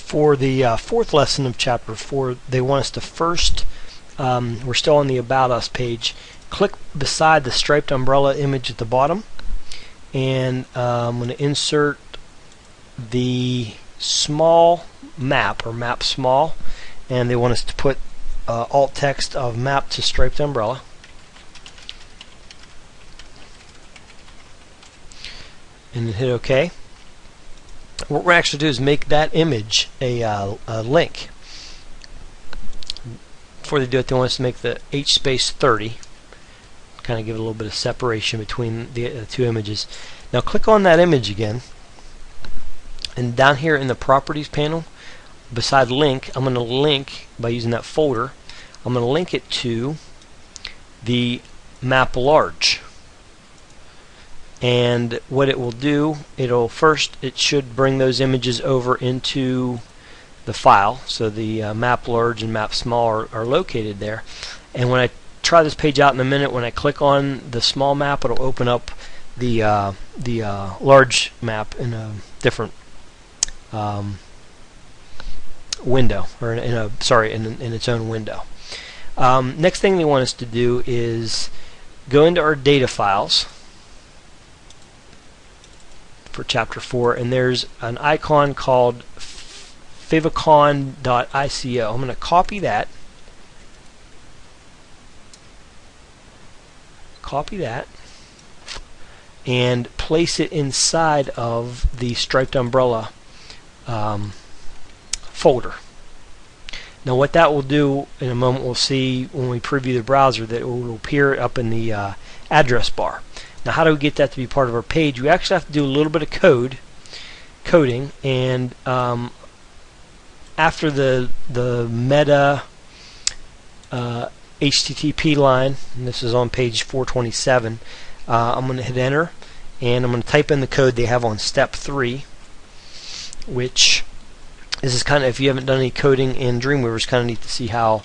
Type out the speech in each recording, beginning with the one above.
For the fourth lesson of Chapter 4, they want us to first, we're still on the About Us page, click beside the striped umbrella image at the bottom, and I'm going to insert the small map, or map small, and they want us to put alt text of map to striped umbrella. And then hit OK. What we're actually do is make that image a link. Before they do it, they want us to make the H space 30, kind of give it a little bit of separation between the two images. Now click on that image again, and down here in the Properties panel, beside Link, I'm going to link, by using that folder, I'm going to link it to the map large. And what it will do, it should bring those images over into the file. So the map large and map small are located there. And when I try this page out in a minute, when I click on the small map, it'll open up the large map in a different window, or in its own window. Next thing they want us to do is go into our data files for Chapter 4, and there's an icon called favicon.ico. I'm going to copy that, and place it inside of the striped umbrella folder. Now what that will do, in a moment we'll see when we preview the browser, that it will appear up in the address bar. Now how do we get that to be part of our page? We actually have to do a little bit of coding, and after the meta HTTP line, and this is on page 427, I'm going to hit enter, and I'm going to type in the code they have on step 3, which this is kind of, if you haven't done any coding in Dreamweaver, it's kind of neat to see how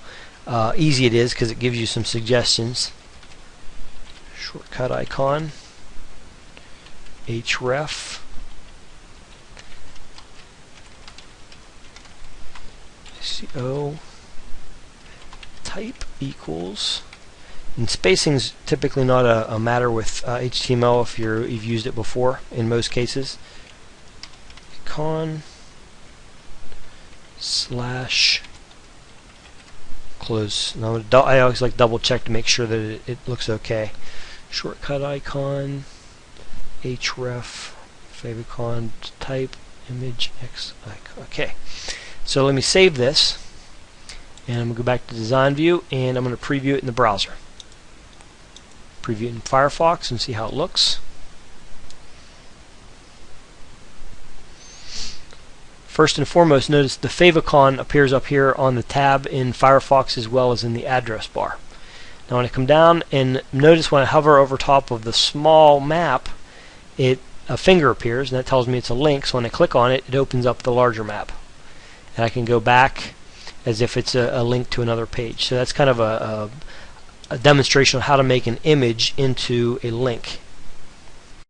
easy it is, because it gives you some suggestions. Shortcut icon, href, co, type equals, and spacing's typically not a matter with HTML if you've used it before in most cases. Icon slash close. Now I always like double check to make sure that it looks okay. Shortcut icon, href, favicon, type, image, x icon. Okay, so let me save this, and I'm going to go back to design view, and I'm going to preview it in the browser. Preview it in Firefox and see how it looks. First and foremost, notice the favicon appears up here on the tab in Firefox as well as in the address bar. Now when I come down, and notice when I hover over top of the small map, a finger appears, and that tells me it's a link. So when I click on it, it opens up the larger map, and I can go back as if it's a link to another page. So that's kind of a demonstration of how to make an image into a link.